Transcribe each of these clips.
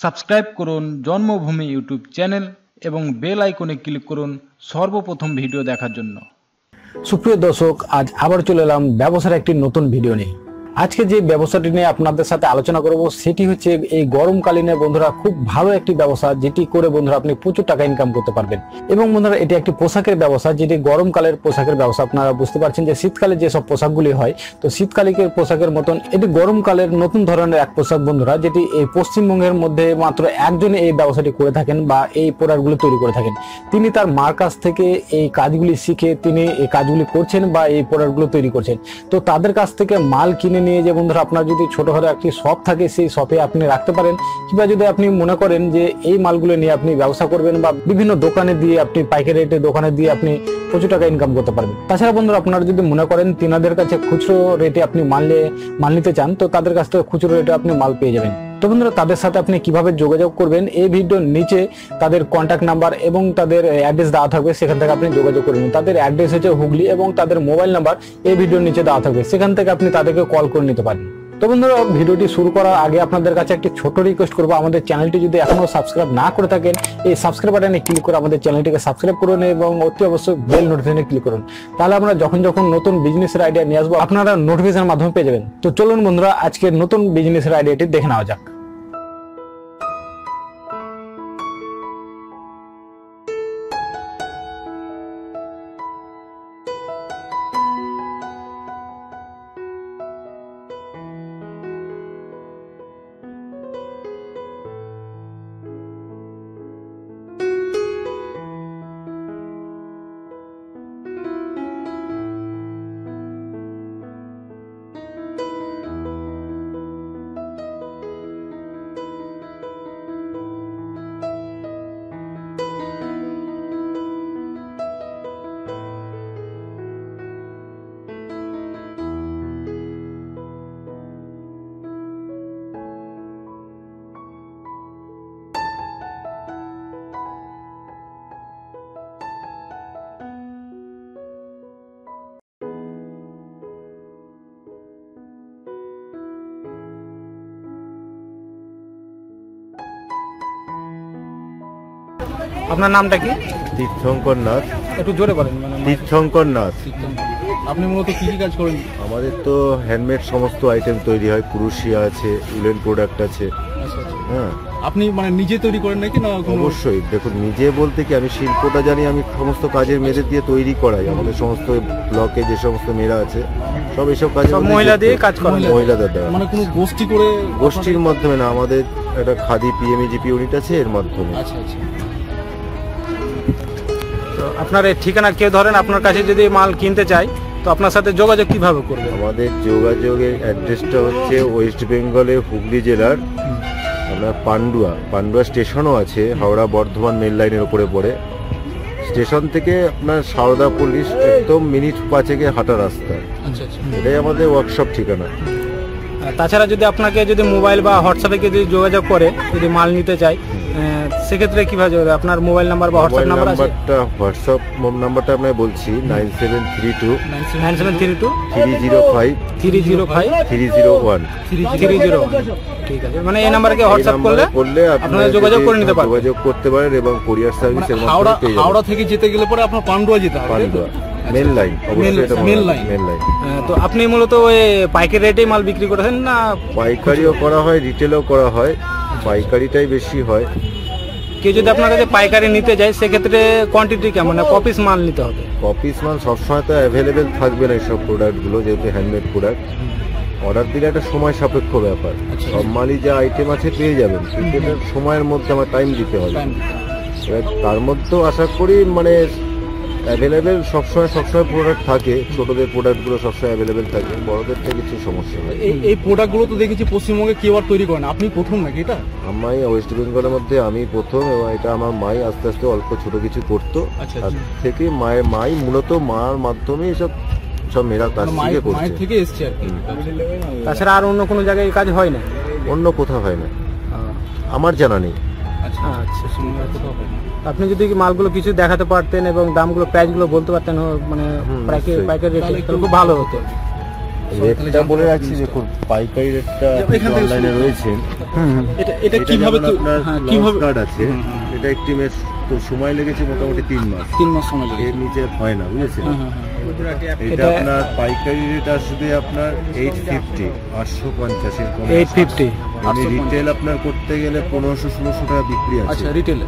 Subscribe করুন জন্মভূমি YouTube channel এবং বেল আইকনে ক্লিক করুন সর্বপ্রথম ভিডিও দেখার জন্য। সুপ্রিয় দর্শক, আজ আবার চলে এলাম ব্যবসার একটি নতুন ভিডিও নিয়ে। আজকে যে ব্যবসাটি নিয়ে আপনাদের সাথে আলোচনা করব সেটি হচ্ছে এই গরমকালীনে বন্ধুরা খুব ভালো একটি ব্যবসা, যেটি করে বন্ধুরা আপনি প্রচুর টাকা ইনকাম করতে পারবেন। এবং বন্ধুরা এটি একটি পোশাকের ব্যবসা, যেটি গরমকালের পোশাকের ব্যবসা। আপনারা বুঝতে পারছেন যে শীতকালে যেসব পোশাকগুলি হয়, তো শীতকালিকের পোশাকের মতন এটি গরমকালের নতুন ধরনের এক পোশাক বন্ধুরা, যেটি এই পশ্চিমবঙ্গের মধ্যে মাত্র একজন এই ব্যবসাটি করে থাকেন বা এই প্রোডাক্টগুলো তৈরি করে থাকেন। তিনি তার মার কাছ থেকে এই কাজগুলি শিখে তিনি এই কাজগুলি করছেন বা এই প্রোডাক্টগুলো তৈরি করছেন। তো তাদের কাছ থেকে মাল কিনে নিয়ে যে বন্ধুরা আপনার যদি ছোটখাটো একটি শপ থাকে, সেই শপে আপনি রাখতে পারেন, কিংবা যদি আপনি মনে করেন যে এই মালগুলো নিয়ে আপনি ব্যবসা করবেন বা বিভিন্ন দোকানে দিয়ে আপনি পাইকারি রেটে দোকানে দিয়ে আপনি প্রচুর টাকা ইনকাম করতে পারবেন। তাছাড়া বন্ধুরা আপনারা যদি মনে করেন তিনাদের কাছে খুচরো রেটে আপনি মাল নিতে চান, তো তাদের কাছ থেকে খুচরো রেটে আপনি মাল পেয়ে যাবেন। তো বন্ধুরা তাদের সাথে আপনি কিভাবে যোগাযোগ করবেন, এই ভিডিওর নিচে তাদের কন্ট্যাক্ট নাম্বার এবং তাদের অ্যাড্রেস দেওয়া থাকবে, সেখান থেকে আপনি যোগাযোগ করবেন। তাদের অ্যাড্রেস হচ্ছে হুগলি এবং তাদের মোবাইল নাম্বার এই ভিডিওর নিচে দেওয়া থাকবে, সেখান থেকে আপনি তাদেরকে কল করে নিতে পারেন। তো বন্ধুরা ভিডিওটি শুরু করার আগে আপনাদের কাছে একটি ছোট রিকোয়েস্ট করবো, আমাদের চ্যানেলটি যদি এখনো সাবস্ক্রাইব না করে থাকেন, এই সাবস্ক্রাইব বাটনে ক্লিক করে আমাদের চ্যানেলটিকে সাবস্ক্রাইব করুন এবং অতি অবশ্যই বেল নোটিফিকেশনে ক্লিক করুন। তাহলে আমরা যখন নতুন বিজনেসের আইডিয়া নিয়ে আসবো আপনারা নোটিফিকেশনের মাধ্যমে পেয়ে যাবেন। তো চলুন বন্ধুরা আজকের নতুন বিজনেসের আইডিয়াটি দেখে নেওয়া যাক। আপনার নামটা কি? তীর্থঙ্কর নাথ। একটু জোরে বলেন। তীর্থঙ্কর নাথ। আপনি মূলত কি কি কাজ করেন? আমাদের তো হ্যান্ডমেড সমস্ত আইটেম তৈরি হয়, কুরুশিয়া আছে, উলেন প্রোডাক্ট আছে। হ্যাঁ, আপনি মানে নিজে তৈরি করেন নাকি না? অবশ্যই। দেখুন, নিজে বলতে কি, আমি শিল্পটা জানি, আমি সমস্ত কাজের মেয়েদের দিয়ে তৈরি করাই। আমাদের সমস্ত ব্লকে যে সমস্ত মেয়েরা আছে সব এইসব কাজ মহিলা দিয়ে কাজ করেন? মহিলাদের দ্বারা। মানে কোনো গোষ্ঠী করে? গোষ্ঠীর মাধ্যমে না, আমাদের একটা খাদি পিএমইজিপি ইউনিট আছে, এর মাধ্যমে। আচ্ছা আচ্ছা। তো আপনার এই ঠিকানা কেউ ধরেন আপনার কাছে যদি মাল কিনতে চায়, তো আপনার সাথে যোগাযোগ কিভাবে করবে? আমাদের যোগাযোগের অ্যাড্রেসটা হচ্ছে ওয়েস্ট বেঙ্গলের হুগলি জেলার আপনার পান্ডুয়া স্টেশনও আছে, হাওড়া বর্ধমান মেল লাইনের উপরে পড়ে। স্টেশন থেকে আপনার সারদা পুলিশ একদম মিনিট 5 হাঁটা রাস্তা। আচ্ছা আচ্ছা। এটাই আমাদের ওয়ার্কশপ ঠিকানা। তাছাড়া যদি আপনাকে যদি মোবাইল বা হোয়াটসঅ্যাপে যদি যোগাযোগ করে, যদি মাল নিতে চায়, সেক্ষেত্রে কিভাবে যোগাযোগ? আপনার মোবাইল নাম্বার বা হোয়াটসঅ্যাপ নাম্বার আছে? হোয়াটসঅ্যাপ নাম্বারটা আমি বলছি 9732 305 301। ঠিক আছে, মানে এই নাম্বারকে হোয়াটসঅ্যাপ করলে আপনারা যোগাযোগ করে নিতে পারবেন, যোগাযোগ করতে পারেন। এবং কুরিয়ার সার্ভিসের মাধ্যমে হাওড়া থেকে যেতে গেলে পরে আপনার পান্ডুয়া যেতে হবে। Main line, main line. তো আপনি মূলত ওই পাইকারি রেটেই মাল বিক্রি করেছেন না? পাইকারিও করা হয়, রিটেলও করা হয়। পাইকারিটাই বেশি হয়। কেউ যদি আপনার কাছে পাইকারি নিতে যায়, সেক্ষেত্রে কোয়ান্টিটি কেমন, কপিস মাল নিতে হবে? কপিস মাল সবসময় তো অ্যাভেলেবেল থাকবে না এইসব প্রোডাক্টগুলো, যেহেতু হ্যান্ডমেড প্রোডাক্ট। অর্ডার দিলে একটা সময় সাপেক্ষ ব্যাপার। সব মালই যা আইটেম আছে পেয়ে যাবেন, কিন্তু এটা সময়ের মধ্যে আমার টাইম দিতে হবে। এবার তার মধ্যেও আশা করি মানে অ্যাভেলেবেল সবসময় প্রোডাক্ট থাকে। ছোটদের প্রোডাক্টগুলো সবসময় অ্যাভেলেবেল থাকে, বড়দের থেকে কিছু সমস্যা হয়। এই প্রোডাক্টগুলো তো দেখেছি পশ্চিমবঙ্গে কেউ আর তৈরি করে না, আপনি প্রথম নাকি এটা? আমি ওয়েস্ট বেঙ্গলের মধ্যে আমি প্রথম, এবং এটা আমার মাই আস্তে আস্তে অল্প ছোট কিছু করতো। তার থেকে মাই মূলত মার মাধ্যমে সব মেয়েরা কাজ শিখে করছে, থেকে এসছে আর কি। তাছাড়া আর অন্য কোনো জায়গায় কাজ হয় না? অন্য কোথাও হয় না, আমার জানা নেই। আচ্ছা আচ্ছা, আপনি যদি মালগুলো কিছু দেখাতে পারতেন এবং দামগুলো প্রাইসগুলো বলতে পারতেন, মানে পাইকারি রেটে, তাহলে খুব ভালো হতো। রেটটা বলে রাখছি, দেখুন পাইকারি রেটটা অনলাইনে রয়েছে। এটা কিভাবে আপনার কিভাবে কার্ড আছে, এটা estimate তো সময় লেগেছে মোটামুটি 3 মাস। 3 মাস সময় লাগে। এর নিচে হয় না, বুঝেছেন? এটা আপনার পাইকারি রেট আসবে আপনার 850 850 এরকম। 850 আমি রিটেল আপনার করতে গেলে 1500-1600 টাকা বিক্রি আছে। আচ্ছা, রিটেলে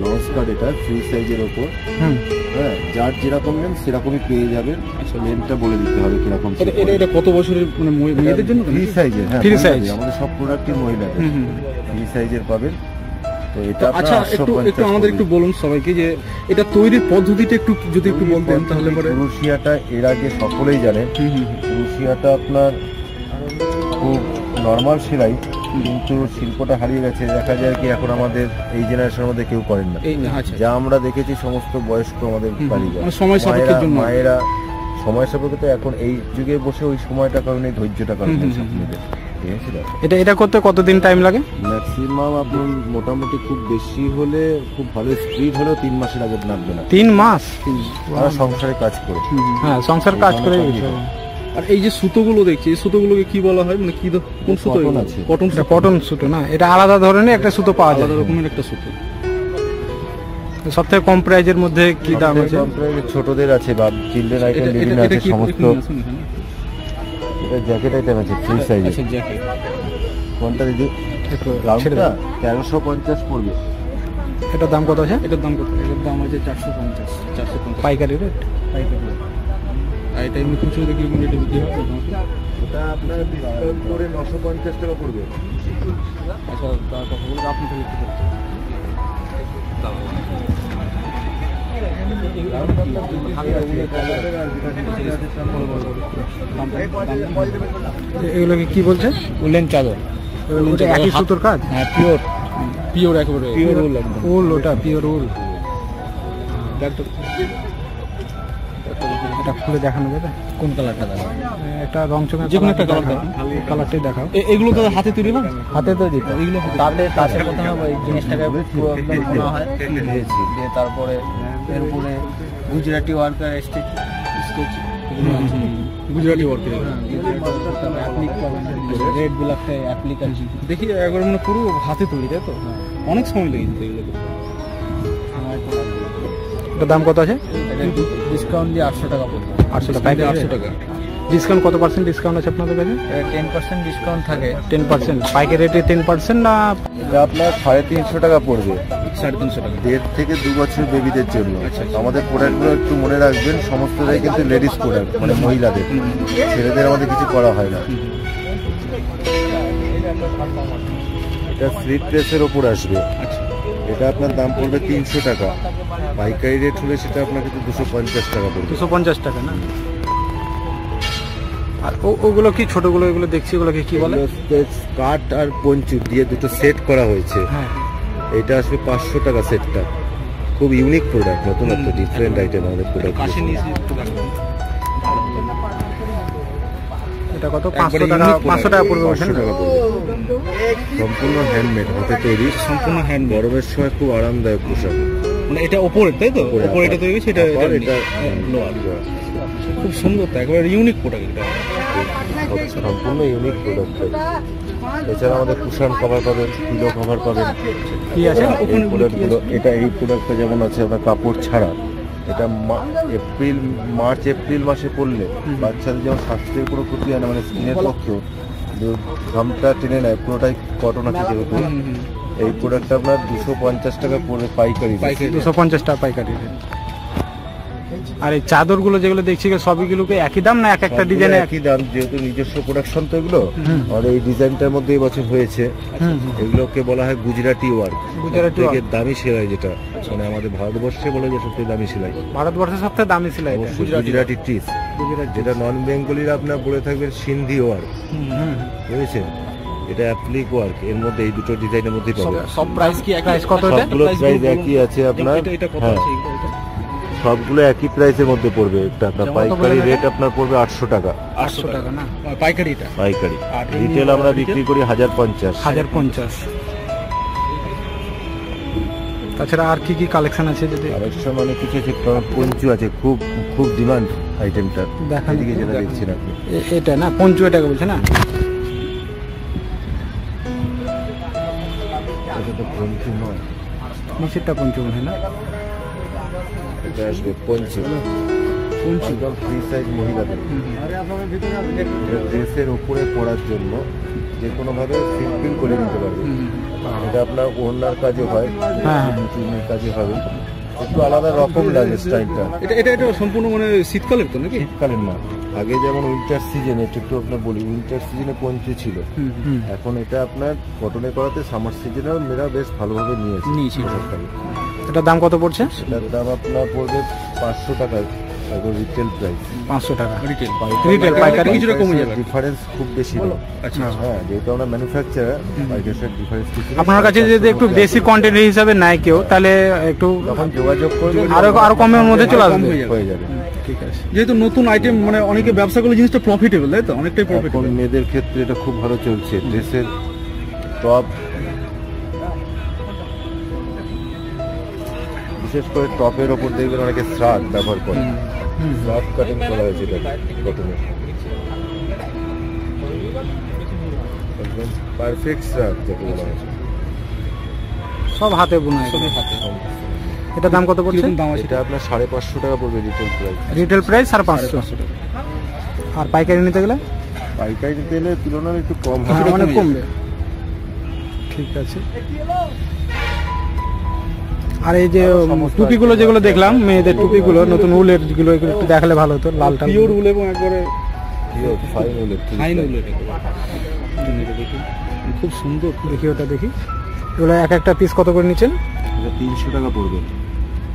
লঞ্চ কার্ড এটা ফ্রি সাইজের ওপর। হ্যাঁ, যার যেরকম নেন সেরকমই পেয়ে যাবেন। লেনটা বলে দিতে হবে কিরকম। এটা কত বছরের, মানে মেয়েদের জন্য ফ্রি সাইজের? হ্যাঁ, ফ্রি সাইজ। আমাদের সব প্রোডাক্টই মহিলাদের ফ্রি সাইজের পাবেন। তো এটা আচ্ছা, একটু আমাদের একটু বলুন সবাইকে যে এটা তৈরির পদ্ধতিটা একটু যদি একটু বলতেন তাহলে পরে। ক্রুশিয়াটা এর আগে সকলেই জানেন। ক্রুশিয়াটা আপনার খুব নর্মাল সেলাই, কিন্তু শিল্পটা হারিয়ে গেছে। দেখা যায় কি এখন আমাদের এই জেনারেশনের মধ্যে কেউ করেন না। যা আমরা দেখেছি সমস্ত বয়স্ক আমাদের কারিগর, সময় সাপেক্ষের জন্য মায়েরা সময় সাপেক্ষে। তো এখন এই যুগে বসে ওই সময়টা কারণে ধৈর্যটা কারণে এটা করতে কতদিন টাইম লাগে? ম্যাক্সিমাম আপনি মোটামুটি খুব বেশি হলে, খুব ভালো স্পিড হলেও 3 মাসের আগে নামবে না। 3 মাস? আমরা সংসারে কাজ করে। হ্যাঁ, সংসার কাজ করে। আর এই যে সুতোগুলো দেখছি, এই সুতোগুলোকে কি বলা হয়, মানে কি কোন সুতো? কটন সুতো না, এটা আলাদা ধরনের একটা সুতো পাওয়া যায়, আলাদা রকমের একটা সুতো। সবথেকে কম প্রাইজের মধ্যে কি দাম আছে? ছোটদের আছে বা চিলড্রেন আইটেম বিভিন্ন আছে সমস্ত। এটা জ্যাকেট আইটেম আছে ফ্রি সাইজে। আচ্ছা, জ্যাকেট কোনটা দিদি? রাউন্ডটা 1350 পড়বে। এটার দাম কত আছে? এটার দাম কত? এটার দাম আছে 450। পাইকারি রেট? পাইকারি রেট। আর এটা এমনি খুচরো দেখলে কোন রেটে বিক্রি হয়? ওটা আপনার ডিসকাউন্ট করে 950 টাকা পড়বে। আচ্ছা, তার কথাগুলো আপনি তাহলে একটু বলুন। এগুলোকে কি বলছে? উলেন চাদর। একই সুতোর কাজ? হ্যাঁ, পিওর একেবারে পিওর উল, একদম উল। ওটা পিওর উল। এটা খুলে দেখানো যাবে? কোন কালারটা দেখাও? একটা রং চঙা, যে কোনো একটা কালার দেখাও। কালারটাই দেখাও। এগুলো তো হাতে তৈরি হয়? হাতে তৈরি। এগুলো তাতে প্রথমে ওই জিনিসটাকে পুরো একদম ঘোরা হয়, দিয়ে তারপরে এর উপরে গুজরাটি ওয়ার্কার স্টেচ গুজরাটি ওয়ার্কের অ্যাপ্লিক করবেন, রেড ব্ল্যাকটা অ্যাপ্লিক আছে। দেখি একবার মানে পুরো হাতে তৈরি, তাই তো? অনেক সময় লেগেছে এগুলো করতে। এটার দাম কত আছে? ডিসকাউন্ট দিয়ে 800 টাকা পড়বে। 800 টাকা? 800 টাকা। ডিসকাউন্ট কত পার্সেন্ট ডিসকাউন্ট আছে আপনাদের কাছে? 10% ডিসকাউন্ট থাকে। 10%? পাইকারি রেটে 10% না? এটা আপনার 350 টাকা পড়বে। 350 টাকা। 1.5 থেকে 2 বছর বেবিদের জন্য। আমাদের প্রোডাক্টগুলো একটু মনে রাখবেন, সমস্তটাই কিন্তু লেডিস প্রোডাক্ট, মানে মহিলাদের। ছেলেদের আমাদের কিছু করা হয় না। এটা স্লিপ ড্রেসের ওপর আসবে। এটা আপনার দাম পড়বে 300 টাকা। পাইকারি রেট হলে সেটা আপনাকে 250 টাকা পড়বে। 250 টাকা না? আর ওগুলো কি ছোটগুলো, এগুলো দেখছি, এগুলোকে কি বলে? কাট আর পঞ্চু দিয়ে দুটো সেট করা হয়েছে। হ্যাঁ, এটা আসবে 500 টাকা সেটটা। খুব ইউনিক প্রোডাক্ট, নতুন একটা ডিফারেন্ট আইটেম আমাদের প্রোডাক্ট। এটা কত? 500 টাকা? 500 টাকা পড়বে? 500 টাকা পড়বে। সম্পূর্ণ হ্যান্ডমেড, হাতে তৈরি, সম্পূর্ণ হ্যান্ড। গরমের সময় খুব আরামদায়ক পোশাক। মানে এটা ওপরে, তাই তো? ওপরে এটা তৈরি হয়েছে, এটা লোয়ার। খুব সুন্দর, তো একেবারে ইউনিক প্রোডাক্ট এটা। সম্পূর্ণ ইউনিক প্রোডাক্ট। এছাড়া আমাদের কুশন কভার পাবেন, পিলো কভার পাবেন। কি আছে এই প্রোডাক্টগুলো? এটা এই প্রোডাক্টটা যেমন আছে আপনার কাপড় ছাড়া, এটা মার্চ এপ্রিল মাসে পরলে বাচ্চাদের যেমন স্বাস্থ্যের কোনো ক্ষতি হয় না, মানে স্কিনের পক্ষেও ঘামটা টেনে নেয়, পুরোটাই কটন আছে যেহেতু। এই প্রোডাক্টটা আপনার 250 টাকা পড়বে পাইকারি। 250 টাকা পাইকারি। আর এই চাদরগুলো যেগুলো দেখছি সবগুলোকে একই দাম না এক একটা ডিজাইনে? একই দাম, যেহেতু নিজস্ব প্রোডাকশন তো এগুলো। আর এই ডিজাইনটার মধ্যে এই বছর হয়েছে। এগুলোকে বলা হয় গুজরাটি ওয়ার্ক। গুজরাটি থেকে দামি সেলাই, যেটা মানে আমাদের ভারতবর্ষে বলে যে সবথেকে দামি সেলাই। ভারতবর্ষের সবথেকে দামি সেলাই গুজরাটি টিস, যেটা নন বেঙ্গলিরা আপনার বলে থাকবেন সিন্ধি ওয়ার্ক, বুঝেছেন? এটা অ্যাপ্লিক ওয়ার্ক। এর মধ্যে এই দুটো ডিজাইনের মধ্যেই পাবেন। সব প্রাইস কি একই? প্রাইস কত? সবগুলো প্রাইস একই আছে আপনার। হ্যাঁ, সবগুলো একই প্রাইসের মধ্যে পড়বে। একটা আপনার পাইকারি রেট আপনার পড়বে 800 টাকা। 800 টাকা না পাইকারিটা? পাইকারি। রিটেল আমরা বিক্রি করি 1050। 1050। তাছাড়া আর কি কি কালেকশন আছে যদি কালেকশন অনেক কিছু আছে, পঞ্চু আছে, খুব খুব ডিমান্ড আইটেমটা। দেখান। এদিকে যেটা দেখছেন আপনি, এটা না পঞ্চু, এটাকে বলছে না? এটা তো পঞ্চু নয়, নিচেরটা পঞ্চু মনে হয় না? এটা আসবে পঞ্চু। পঞ্চু একদম ফ্রি সাইজ মহিলাদের, এটা ড্রেসের উপরে পরার জন্য যে কোনোভাবে সিম্পল করে নিতে পারবে। এটা আপনার ওড়নার কাজে হয়, চুনের কাজে হবে, একটু আলাদা রকম লাগে স্টাইলটা। এটা সম্পূর্ণ মানে শীতকালের তো নাকি? শীতকালীন না, আগে যেমন উইন্টার সিজনে, একটু আপনার বলি, উইন্টার সিজনে পঞ্চু ছিল, এখন এটা আপনার কটনে করাতে সামার সিজনেও মেয়েরা বেশ ভালোভাবে নিয়েছে। এটার দাম কত পড়ছে? এটার দাম আপনার পড়বে 500 টাকা, রিটেল প্রাইস 500 টাকা। রিটেল পাইকারি কিছুটা কমে যাবে। ডিফারেন্স খুব বেশি নেই। আচ্ছা হ্যাঁ, যেহেতু আমরা ম্যানুফ্যাকচারার, পাইকারির ডিফারেন্স কিছু নেই। আপনার কাছে যদি একটু বেশি কোয়ান্টিটি হিসাবে নেয় কেউ, তাহলে একটু যখন যোগাযোগ করবে আরো কমের মধ্যে চলে আসবে। হয়ে যাবে। ঠিক আছে। যেহেতু নতুন আইটেম, মানে অনেকে ব্যবসা করলে জিনিসটা প্রফিটেবল, তাই তো? অনেকটাই এখন প্রফিটেবল। মেয়েদের ক্ষেত্রে এটা খুব ভালো চলছে, ড্রেসের টপ, বিশেষ করে টপের ওপর দেখবেন অনেকে শ্রাগ ব্যবহার করে, শ্রাগ কাটিং করা হয়েছে এটা কটনে, একদম পারফেক্ট শ্রাগ যাকে বলা হয়েছে। সব হাতে বোনা। এটার দাম কত পড়ছে? দাম আছে এটা আপনার 550 টাকা পড়বে রিটেল প্রাইস। রিটেল প্রাইস 550 টাকা। আর পাইকারি নিতে গেলে? পাইকারি নিতে গেলে তুলনায় একটু কম হবে। হ্যাঁ, অনেক কমবে। ঠিক আছে। আর এই যে টুপিগুলো যেগুলো দেখলাম, মেয়েদের টুপিগুলো নতুন উলের যেগুলো, এগুলো একটু দেখালে ভালো হতো। লালটা পিওর উল এবং একবারে ফাইন উলের, ফাইন উল। এটা দেখি খুব সুন্দর। দেখি ওটা দেখি। এগুলো এক একটা পিস কত করে নিচ্ছেন? এটা 300 টাকা পড়বে।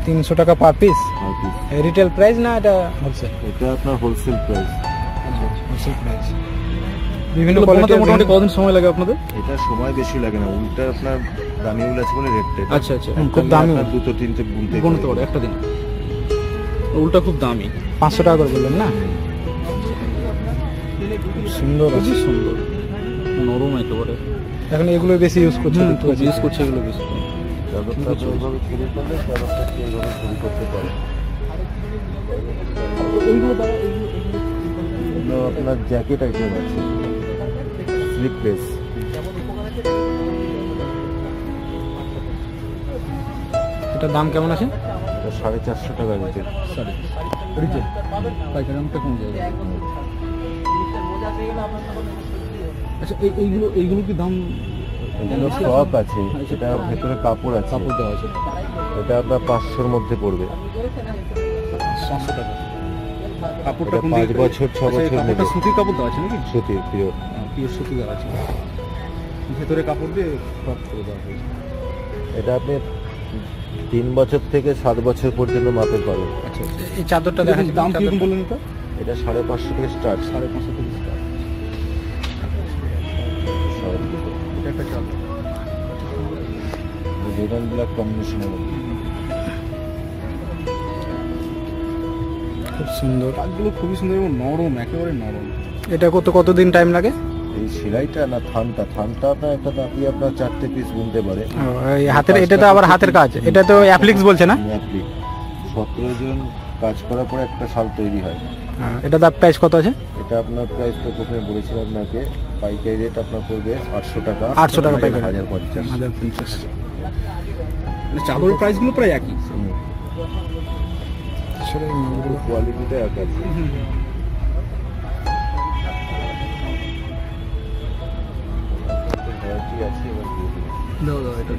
300 টাকা পার পিস। আর পিস রিটেল প্রাইস না এটা হোলসেল? এটা আপনার হোলসেল প্রাইস। Wholesale price. বিভিন্ন বানাতে কোয়ালিটির মোটামুটি কতদিন সময় লাগে আপনাদের? এটা সময় বেশি লাগে না, উলটা আপনার দামি উল আছে বলে রেটটা। আচ্ছা আচ্ছা, খুব দামি। দুটো তিনটে গুনতে পারে একটা দিন। উলটা খুব দামি। 500 টাকা করে বললেন না? সুন্দর আছে। খুবই সুন্দর, নরম একেবারে। এখন এগুলো বেশি ইউজ করছে। ইউজ করছে এগুলো বেশি। চাদরটা ওইভাবে চুরি করলে চাদরটা এইভাবে চুরি করতে পারে। এগুলো আপনার জ্যাকেট আইটেম আছে, স্লিপলেস। এটার দাম কেমন আছে? এটা 450 টাকা রিটেল। রিটেল পাইকারি দামটা কম যাবে। আচ্ছা, এইগুলো কি দাম? এগুলো স্টক আছে, সেটা ভেতরে কাপড় আছে, কাপড় দেওয়া আছে। এটা আপনার 500-র মধ্যে পড়বে। 500 টাকা। কাপড়টা এটা 5 বছর 6 বছর কাপড়টা নেবে। সুতির কাপড় দেওয়া আছে নাকি? সুতির পিওর। পিওর সুতি দেওয়া আছে, ভেতরে কাপড় দিয়ে ক্রপ করে দেওয়া হয়েছে। এটা আপনি 3 বছর থেকে 7 বছর পর্যন্ত মাপে পাবেন। আচ্ছা আচ্ছা। এই চাদরটা দেখা দাম কিরকম বললেন এটা? এটা 550 থেকে স্টার্ট। 550 থেকে স্টার্ট। এটা একটা চাদর। রেড অ্যান্ড ব্ল্যাক কম্বিনেশনের মধ্যে। খুব সুন্দর। কাজগুলো খুবই সুন্দর এবং নরম, একেবারে নরম। এটা কতদিন টাইম লাগে? এই সেলাইটা না থানটা আপনার একটা দাঁতিয়ে আপনার 4টে পিস বুনতে পারে। এই হাতের, এটা তো আবার হাতের কাজ। এটা তো অ্যাপ্লিক্স বলছে না? 17 জন কাজ করার পরে একটা শাল তৈরি হয়। এটা দাম প্রাইস কত আছে? এটা আপনার প্রাইস তো প্রথমে বলেছিলাম আপনাকে, পাইকারি রেট আপনার পড়বে 800 টাকা। 800 টাকা পাইকারি। 1050। 1050। চাদরের প্রাইসগুলো প্রায় একই। কোয়ালিটিটা এক আছে। ভ্যারাইটি আছে এবং এটা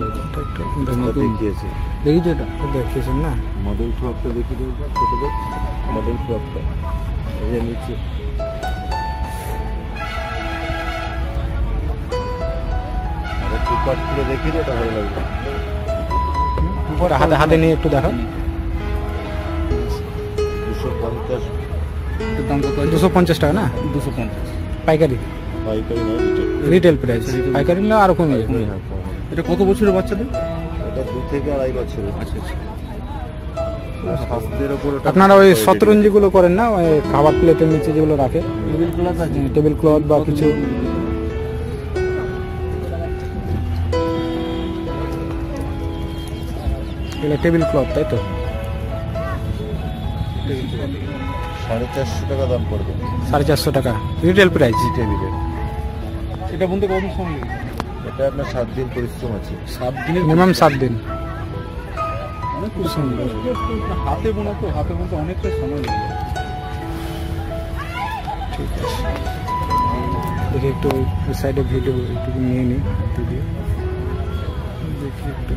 দেখিয়েছে। দেখি তো, এটা দেখেছেন না? মডেল ফ্রকটা দেখি দেবো, ছোটদের মডেল ফ্রকটা এই যে নিচে একটু কাট করে দেখি, এটা ভালো লাগবে। হাতে হাতে নিয়ে একটু দেখো। 250 এটার দাম কত? 250 টাকা না? 250 পাইকারি। পাইকারি নয়, রিটেল। Retail price. পাইকারি নিলে আরো কমে যাবে। হ্যাঁ, কম হবে। এটা কত বছরের বাচ্চাদের? এটা 2 থেকে 2.5 বছরের। আচ্ছা আচ্ছা। আর স্বাস্থ্যের ওপর ওটা আপনারা ওই শতরঞ্জি গুলো করেন না, ওই খাবার প্লেটের নিচে যেগুলো রাখে, টেবিল ক্লথ আছে। টেবিল ক্লথ বা কিছু? এগুলো টেবিল ক্লথ তাই তো? 450 টাকা দাম পড়বে 450 টাকা রিটেল প্রাইস। টেবিলের। এটা বলতে কত সময় লাগে? এটা আপনার 7 দিন পরিশ্রম আছে। 7 দিনের মিনিমাম 7 দিন। অনেক পরিশ্রম লাগে। হাতে বোনা তো, হাতে বুনতে অনেকটা সময় লাগে। ঠিক আছে, দেখি একটু ওই সাইডে ভিডিও একটু নিয়ে নিই, দেখি একটু।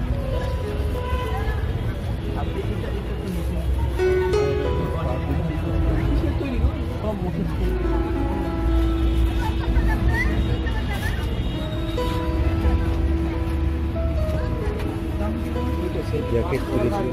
জ্যাকেট করেছি